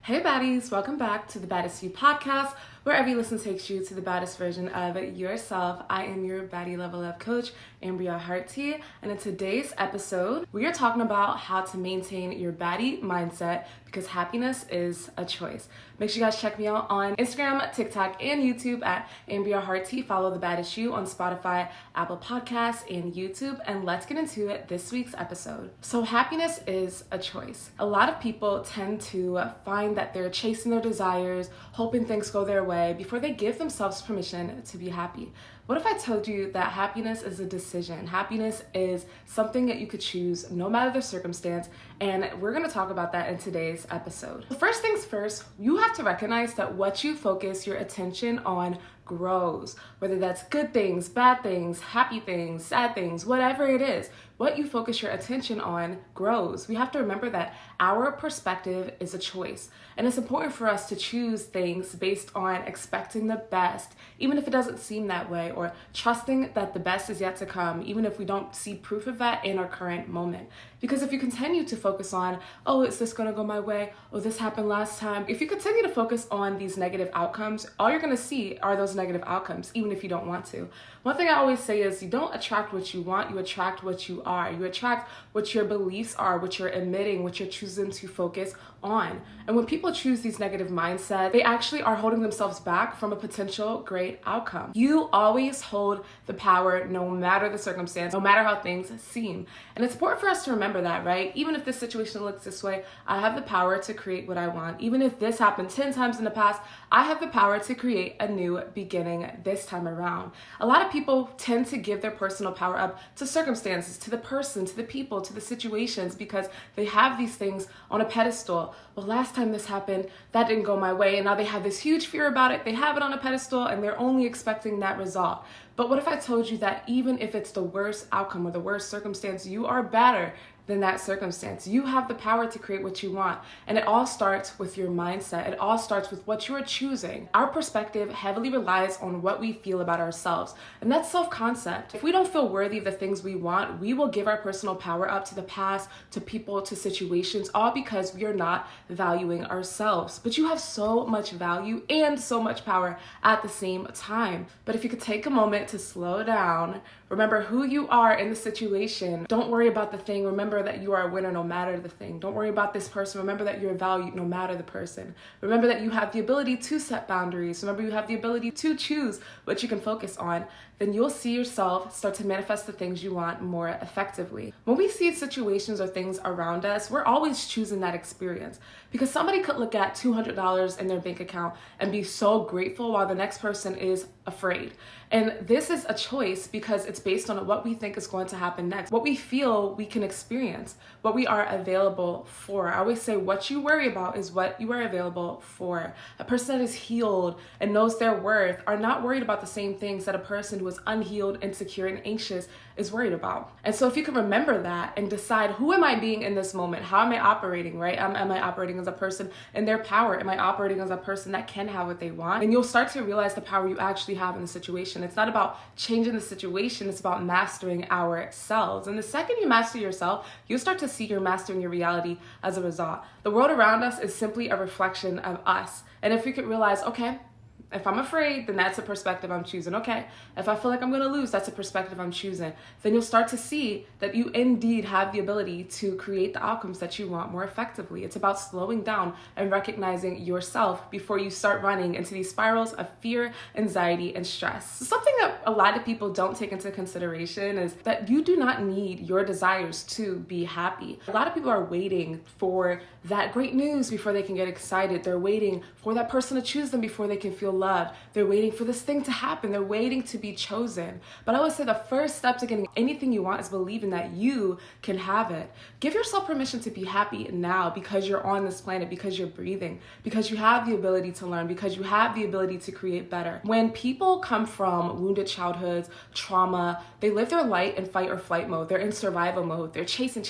Hey baddies, welcome back to the Baddest You podcast, where every listen takes you to the baddest version of yourself. I am your baddie level up coach, Ambria, and in today's episode, we are talking about how to maintain your baddie mindset because happiness is a choice. Make sure you guys check me out on Instagram, TikTok, and YouTube at Ambria. Follow the Baddest You on Spotify, Apple Podcasts, and YouTube, and let's get into it this week's episode. So happiness is a choice. A lot of people tend to find that they're chasing their desires, hoping things go their way before they give themselves permission to be happy. What if I told you that happiness is a decision? Happiness is something that you could choose no matter the circumstance, and we're going to talk about that in today's episode. First things first, you have to recognize that what you focus your attention on grows. Whether that's good things, bad things, happy things, sad things, whatever it is, what you focus your attention on grows. We have to remember that our perspective is a choice. And it's important for us to choose things based on expecting the best, even if it doesn't seem that way, or trusting that the best is yet to come, even if we don't see proof of that in our current moment. Because if you continue to focus on, oh, is this gonna go my way? Oh, this happened last time. If you continue to focus on these negative outcomes, all you're gonna see are those negative outcomes, even if you don't want to. One thing I always say is you don't attract what you want, you attract what you are. You attract what your beliefs are, what you're admitting, what you're choosing to focus on. And when people choose these negative mindsets, they actually are holding themselves back from a potential great outcome. You always hold the power no matter the circumstance, no matter how things seem. And it's important for us to remember that, right? Even if this situation looks this way, I have the power to create what I want. Even if this happened 10 times in the past, I have the power to create a new beginning this time around. A lot of people tend to give their personal power up to circumstances, to the person, to the people, to the situations, because they have these things on a pedestal. Well, last time this happened, that didn't go my way, and now they have this huge fear about it. They have it on a pedestal, and they're only expecting that result. But what if I told you that even if it's the worst outcome or the worst circumstance, you are better than that circumstance? You have the power to create what you want. And it all starts with your mindset. It all starts with what you are choosing. Our perspective heavily relies on what we feel about ourselves. And that's self-concept. If we don't feel worthy of the things we want, we will give our personal power up to the past, to people, to situations, all because we are not valuing ourselves. But you have so much value and so much power at the same time. But if you could take a moment to slow down, remember who you are in the situation. Don't worry about the thing. Remember that you are a winner no matter the thing. Don't worry about this person. Remember that you're valued no matter the person. Remember that you have the ability to set boundaries. Remember you have the ability to choose what you can focus on. Then you'll see yourself start to manifest the things you want more effectively. When we see situations or things around us, we're always choosing that experience, because somebody could look at $200 in their bank account and be so grateful while the next person is afraid. And this is a choice because it's based on what we think is going to happen next, what we feel we can experience, what we are available for. I always say what you worry about is what you are available for. A person that is healed and knows their worth are not worried about the same things that a person who is unhealed, insecure, and anxious is worried about. And so if you can remember that and decide, who am I being in this moment? How am I operating, right? Am I operating as a person in their power? Am I operating as a person that can have what they want? And you'll start to realize the power you actually have in the situation. It's not about changing the situation, it's about mastering ourselves. And the second you master yourself, you'll start to see you're mastering your reality as a result. The world around us is simply a reflection of us. And if we could realize, okay, if I'm afraid, then that's a perspective I'm choosing. Okay, if I feel like I'm going to lose, that's a perspective I'm choosing. Then you'll start to see that you indeed have the ability to create the outcomes that you want more effectively. It's about slowing down and recognizing yourself before you start running into these spirals of fear, anxiety, and stress. So something that a lot of people don't take into consideration is that you do not need your desires to be happy. A lot of people are waiting for that great news before they can get excited. They're waiting for that person to choose them before they can feel loved. They're waiting for this thing to happen. They're waiting to be chosen. But I always say the first step to getting anything you want is believing that you can have it. Give yourself permission to be happy now because you're on this planet, because you're breathing, because you have the ability to learn, because you have the ability to create better. When people come from wounded childhoods, trauma, they live their life in fight or flight mode. They're in survival mode. They're chasing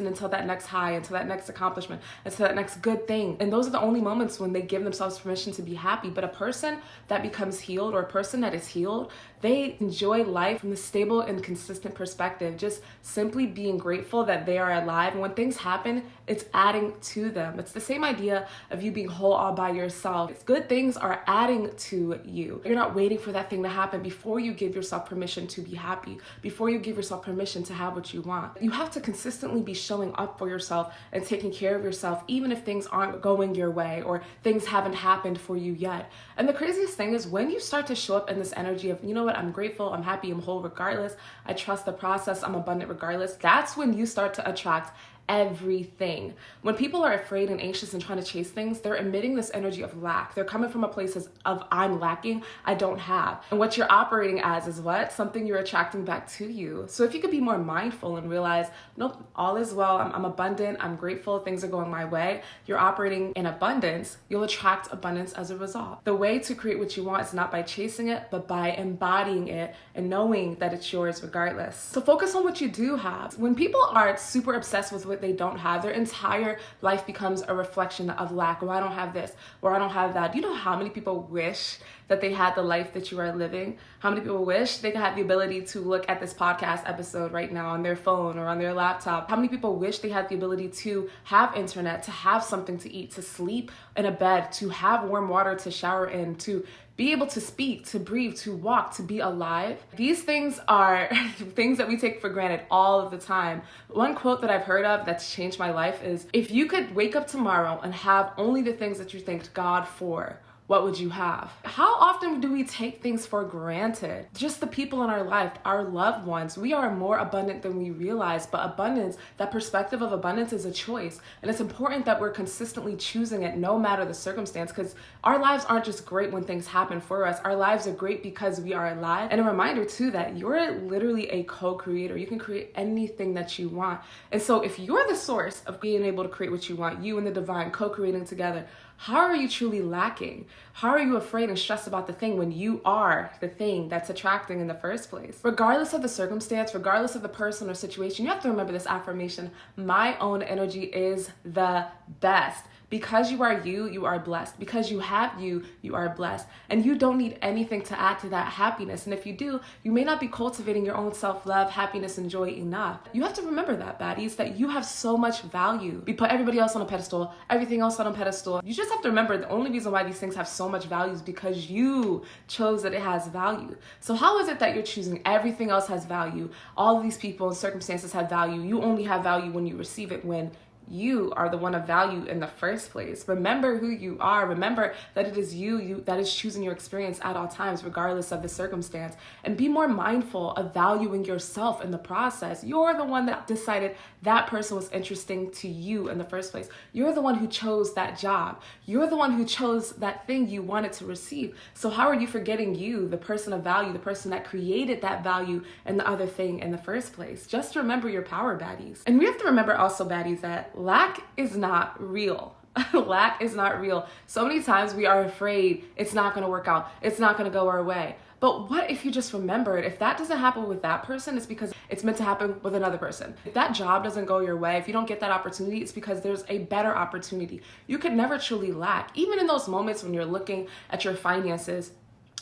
until that next high, until that next accomplishment, until that next good thing. And those are the only moments when they give themselves permission to be happy. But a person person that becomes healed or a person that is healed, they enjoy life from a stable and consistent perspective, just simply being grateful that they are alive. And when things happen, it's adding to them. It's the same idea of you being whole all by yourself. It's good things are adding to you. You're not waiting for that thing to happen before you give yourself permission to be happy, before you give yourself permission to have what you want. You have to consistently be showing up for yourself and taking care of yourself, even if things aren't going your way or things haven't happened for you yet. And the craziest thing is when you start to show up in this energy of, you know what, I'm grateful, I'm happy, I'm whole regardless, I trust the process, I'm abundant regardless, that's when you start to attract everything. When people are afraid and anxious and trying to chase things, they're emitting this energy of lack. They're coming from a place of I'm lacking, I don't have. And what you're operating as is what? Something you're attracting back to you. So if you could be more mindful and realize, nope, all is well, I'm abundant, I'm grateful, things are going my way, you're operating in abundance, you'll attract abundance as a result. The way to create what you want is not by chasing it, but by embodying it and knowing that it's yours regardless. So focus on what you do have. When people are super obsessed with what they don't have, their entire life becomes a reflection of lack. Or I don't have this, or I don't have that. Do you know how many people wish that they had the life that you are living? How many people wish they could have the ability to look at this podcast episode right now on their phone or on their laptop? How many people wish they had the ability to have internet, to have something to eat, to sleep in a bed, to have warm water to shower in, to be able to speak, to breathe, to walk, to be alive? These things are things that we take for granted all of the time. One quote that I've heard of that's changed my life is, if you could wake up tomorrow and have only the things that you thanked God for, what would you have? How often do we take things for granted? Just the people in our life, our loved ones. We are more abundant than we realize, but abundance, that perspective of abundance is a choice. And it's important that we're consistently choosing it no matter the circumstance, because our lives aren't just great when things happen for us. Our lives are great because we are alive. And a reminder too that you're literally a co-creator. You can create anything that you want. And so if you're the source of being able to create what you want, you and the divine co-creating together, how are you truly lacking? How are you afraid and stressed about the thing when you are the thing that's attracting in the first place? Regardless of the circumstance, regardless of the person or situation, you have to remember this affirmation: my own energy is the best. Because you are you, you are blessed. Because you have you, you are blessed. And you don't need anything to add to that happiness. And if you do, you may not be cultivating your own self-love, happiness, and joy enough. You have to remember that, baddies, that you have so much value. We put everybody else on a pedestal, everything else on a pedestal. You just have to remember the only reason why these things have so much value is because you chose that it has value. So how is it that you're choosing everything else has value? All of these people and circumstances have value. You only have value when you receive it, when you are the one of value in the first place. Remember who you are. Remember that it is you that is choosing your experience at all times, regardless of the circumstance. And be more mindful of valuing yourself in the process. You're the one that decided that person was interesting to you in the first place. You're the one who chose that job. You're the one who chose that thing you wanted to receive. So how are you forgetting you, the person of value, the person that created that value and the other thing in the first place? Just remember your power, baddies. And we have to remember also, baddies, that lack is not real. Lack is not real. So many times we are afraid it's not going to work out. It's not going to go our way. But what if you just remembered, if that doesn't happen with that person, it's because it's meant to happen with another person. If that job doesn't go your way, if you don't get that opportunity, it's because there's a better opportunity. You could never truly lack. Even in those moments when you're looking at your finances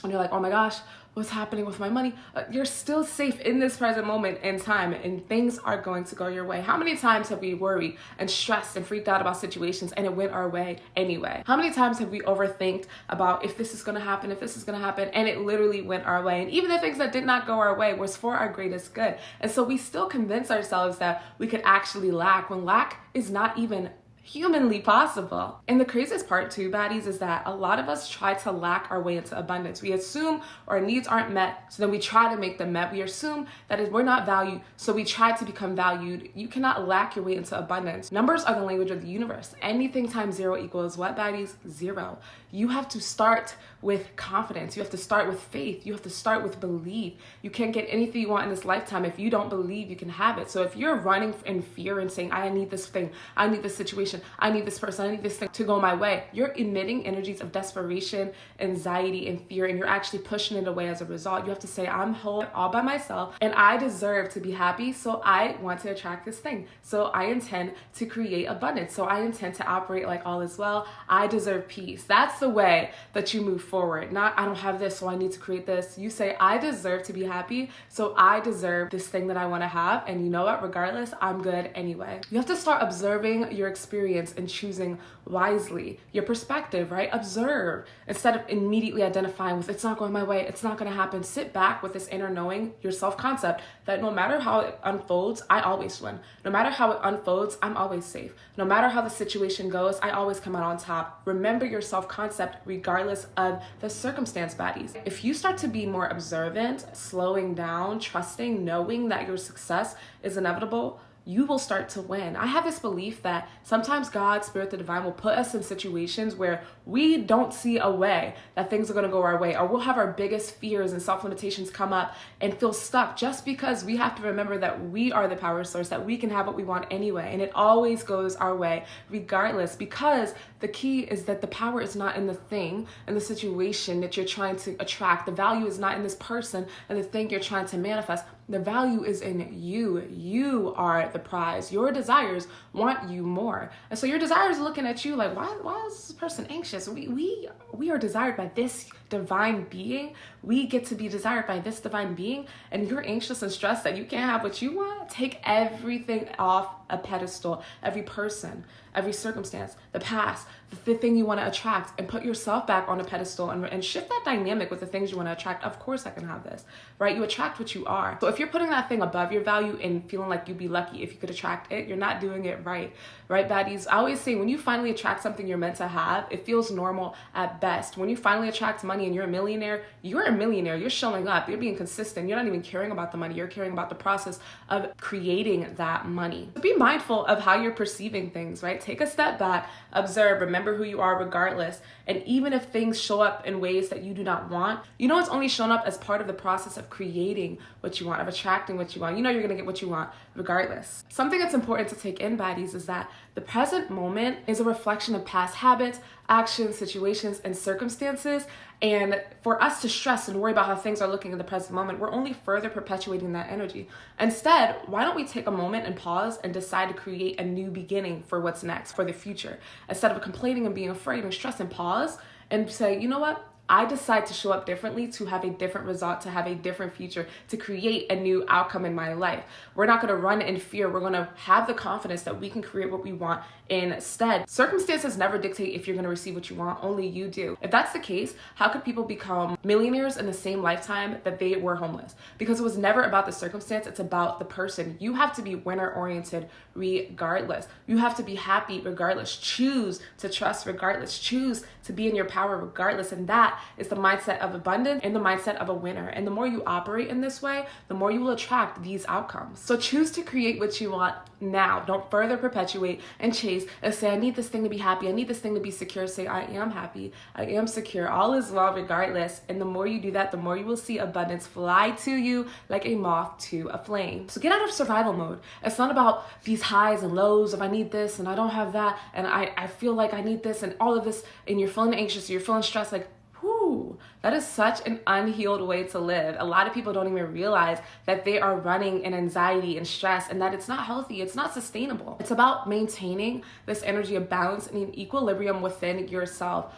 and you're like, oh my gosh, what's happening with my money? You're still safe in this present moment in time, and things are going to go your way. How many times have we worried and stressed and freaked out about situations and it went our way anyway? How many times have we overthinked about if this is going to happen, if this is going to happen, and it literally went our way? And even the things that did not go our way was for our greatest good. And so we still convince ourselves that we could actually lack when lack is not even humanly possible. And the craziest part too, baddies, is that a lot of us try to lack our way into abundance. We assume our needs aren't met, so then we try to make them met. We assume that we're not valued, so we try to become valued. You cannot lack your way into abundance. Numbers are the language of the universe. Anything times zero equals what, baddies? Zero. You have to start with confidence. You have to start with faith. You have to start with belief. You can't get anything you want in this lifetime if you don't believe you can have it. So if you're running in fear and saying, I need this thing, I need this situation, situation. I need this person, I need this thing to go my way. You're emitting energies of desperation, anxiety, and fear, and you're actually pushing it away as a result. You have to say, I'm whole all by myself, and I deserve to be happy, so I want to attract this thing. So I intend to create abundance. So I intend to operate like all is well. I deserve peace. That's the way that you move forward. Not, I don't have this, so I need to create this. You say, I deserve to be happy, so I deserve this thing that I want to have. And you know what? Regardless, I'm good anyway. You have to start observing your experience and choosing wisely. Your perspective, right? Observe instead of immediately identifying with, it's not going my way, it's not going to happen. Sit back with this inner knowing, your self-concept, that no matter how it unfolds, I always win. No matter how it unfolds, I'm always safe. No matter how the situation goes, I always come out on top. Remember your self-concept regardless of the circumstance, baddies. If you start to be more observant, slowing down, trusting, knowing that your success is inevitable, you will start to win. I have this belief that sometimes God, Spirit, the Divine will put us in situations where we don't see a way that things are going to go our way, or we'll have our biggest fears and self-limitations come up and feel stuck just because we have to remember that we are the power source, that we can have what we want anyway. And it always goes our way regardless, because the key is that the power is not in the thing and the situation that you're trying to attract. The value is not in this person and the thing you're trying to manifest. The value is in you. You are the prize. Your desires want you more. And so your desires are looking at you like, why is this person anxious? We are desired by this divine being. We get to be desired by this divine being, and you're anxious and stressed that you can't have what you want. Take everything off a pedestal, every person, every circumstance, the past, the thing you want to attract, and put yourself back on a pedestal and shift that dynamic with the things you want to attract. Of course I can have this, right? You attract what you are. So if you're putting that thing above your value and feeling like you'd be lucky if you could attract it, you're not doing it right, baddies? I always say when you finally attract something you're meant to have, it feels normal at best. When you finally attract money and you're a millionaire, you're showing up, you're being consistent, you're not even caring about the money, you're caring about the process of creating that money. Be mindful of how you're perceiving things, right? Take a step back, observe, remember who you are regardless. And even if things show up in ways that you do not want, you know it's only shown up as part of the process of creating what you want, of attracting what you want. You know you're gonna get what you want regardless. Something that's important to take in, baddies, is that the present moment is a reflection of past habits, actions, situations, and circumstances. And for us to stress and worry about how things are looking in the present moment, we're only further perpetuating that energy. Instead, why don't we take a moment and pause and decide to create a new beginning for what's next, for the future? Instead of complaining and being afraid and stressed, and pause and say, you know what? I decide to show up differently, to have a different result, to have a different future, to create a new outcome in my life. We're not going to run in fear. We're going to have the confidence that we can create what we want instead. Circumstances never dictate if you're going to receive what you want, only you do. If that's the case, how could people become millionaires in the same lifetime that they were homeless? Because it was never about the circumstance, it's about the person. You have to be winner-oriented regardless. You have to be happy regardless. Choose to trust regardless. Choose to be in your power regardless. And that is the mindset of abundance and the mindset of a winner. And the more you operate in this way, the more you will attract these outcomes. So choose to create what you want now. Don't further perpetuate and chase and say, I need this thing to be happy. I need this thing to be secure. Say, I am happy. I am secure. All is well regardless. And the more you do that, the more you will see abundance fly to you like a moth to a flame. So get out of survival mode. It's not about these highs and lows of I need this and I don't have that. And I feel like I need this and all of this. And you're feeling anxious. You're feeling stressed. Like, whew, that is such an unhealed way to live. A lot of people don't even realize that they are running in anxiety and stress and that it's not healthy. It's not sustainable. It's about maintaining this energy of balance and an equilibrium within yourself.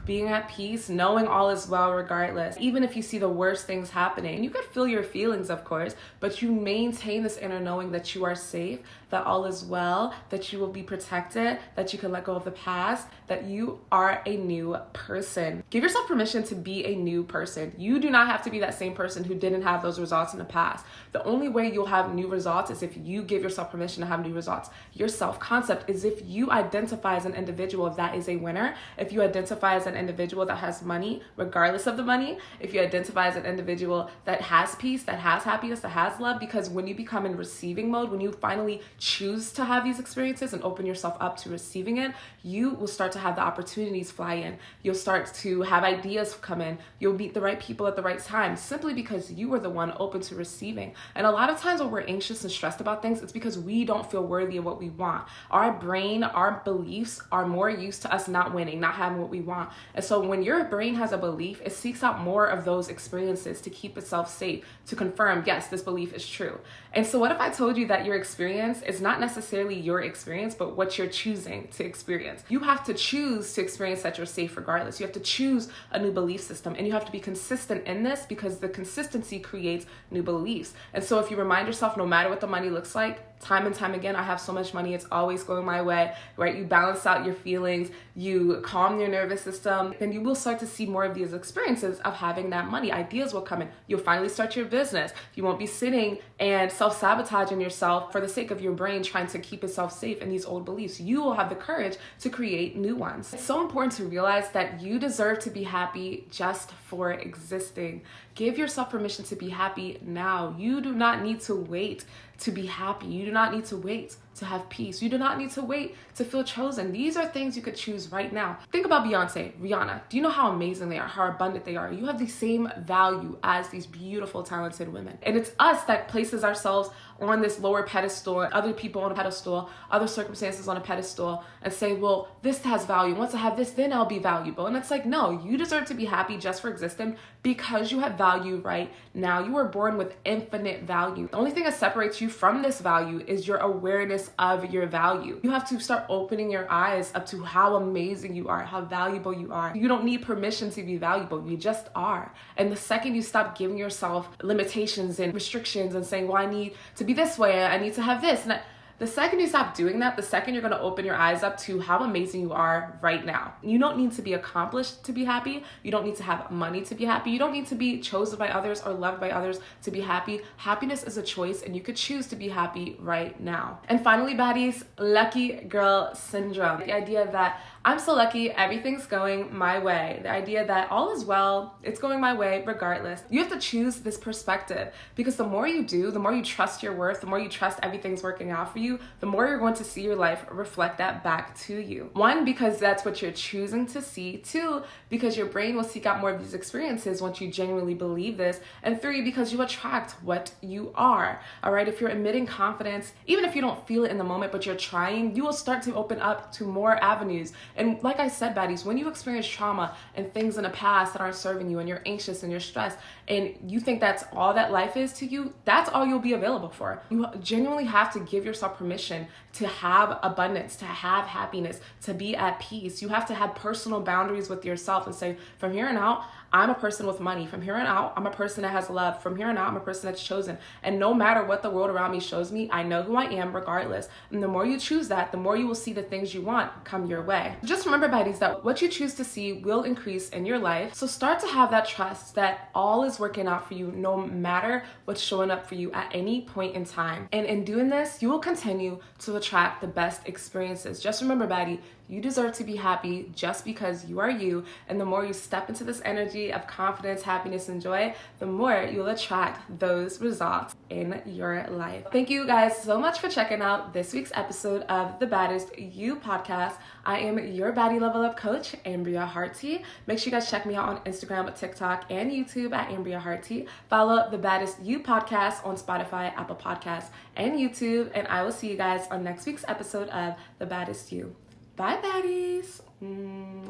Being at peace, knowing all is well regardless. Even if you see the worst things happening, you could feel your feelings, of course, but you maintain this inner knowing that you are safe, that all is well, that you will be protected, that you can let go of the past, that you are a new person. Give yourself permission to be a new person. You do not have to be that same person who didn't have those results in the past. The only way you'll have new results is if you give yourself permission to have new results. Your self-concept is if you identify as an individual that is a winner, if you identify as an individual that has money, regardless of the money, if you identify as an individual that has peace, that has happiness, that has love, because when you become in receiving mode, when you finally choose to have these experiences and open yourself up to receiving it, you will start to have the opportunities fly in. You'll start to have ideas come in. You'll meet the right people at the right time simply because you were the one open to receiving. And a lot of times when we're anxious and stressed about things, it's because we don't feel worthy of what we want. Our brain, our beliefs are more used to us not winning, not having what we want. And so when your brain has a belief, it seeks out more of those experiences to keep itself safe, to confirm, yes, this belief is true. And so what if I told you that your experience is not necessarily your experience, but what you're choosing to experience? You have to choose to experience that you're safe regardless. You have to choose a new belief system, and you have to be consistent in this because the consistency creates new beliefs. And so if you remind yourself, no matter what the money looks like, time and time again, I have so much money, it's always going my way, right? You balance out your feelings, you calm your nervous system, then you will start to see more of these experiences of having that money. Ideas will come in. You'll finally start your business. You won't be sitting and self-sabotaging yourself for the sake of your brain trying to keep itself safe in these old beliefs. You will have the courage to create new ones. It's so important to realize that you deserve to be happy just for existing. Give yourself permission to be happy now. You do not need to wait to be happy. You do not need to wait to have peace. You do not need to wait to feel chosen. These are things you could choose right now. Think about Beyonce, Rihanna. Do you know how amazing they are, how abundant they are? You have the same value as these beautiful, talented women. And it's us that places ourselves on this lower pedestal, other people on a pedestal, other circumstances on a pedestal, and say, well, this has value. Once I have this, then I'll be valuable. And it's like, no, you deserve to be happy just for existing because you have value right now. You were born with infinite value. The only thing that separates you from this value is your awareness of your value. You have to start opening your eyes up to how amazing you are, how valuable you are. You don't need permission to be valuable. You just are. And the second you stop giving yourself limitations and restrictions and saying, well, I need to be this way, I need to have this, and the second you stop doing that, the second you're going to open your eyes up to how amazing you are right now. You don't need to be accomplished to be happy. You don't need to have money to be happy. You don't need to be chosen by others or loved by others to be happy. Happiness is a choice, and you could choose to be happy right now. And finally, baddies, lucky girl syndrome. The idea that I'm so lucky, everything's going my way. The idea that all is well, it's going my way regardless. You have to choose this perspective because the more you do, the more you trust your worth, the more you trust everything's working out for you, the more you're going to see your life reflect that back to you. One, because that's what you're choosing to see. Two, because your brain will seek out more of these experiences once you genuinely believe this. And three, because you attract what you are. All right, if you're emitting confidence, even if you don't feel it in the moment, but you're trying, you will start to open up to more avenues. And like I said, baddies, when you experience trauma and things in the past that aren't serving you and you're anxious and you're stressed and you think that's all that life is to you, that's all you'll be available for. You genuinely have to give yourself permission to have abundance, to have happiness, to be at peace. You have to have personal boundaries with yourself and say, from here on out, I'm a person with money. From here on out, I'm a person that has love. From here on out, I'm a person that's chosen. And no matter what the world around me shows me, I know who I am regardless. And the more you choose that, the more you will see the things you want come your way. Just remember, baddies, that what you choose to see will increase in your life. So start to have that trust that all is working out for you no matter what's showing up for you at any point in time. And in doing this, you will continue to attract the best experiences. Just remember, baddie, you deserve to be happy just because you are you. And the more you step into this energy of confidence, happiness, and joy, the more you'll attract those results in your life. Thank you guys so much for checking out this week's episode of the Baddest You podcast. I am your Baddie Level Up coach, Ambria Hearty. Make sure you guys check me out on Instagram, TikTok, and YouTube at Ambria Hearty. Follow the Baddest You podcast on Spotify, Apple Podcasts, and YouTube. And I will see you guys on next week's episode of the Baddest You. Bye, baddies. Mwah.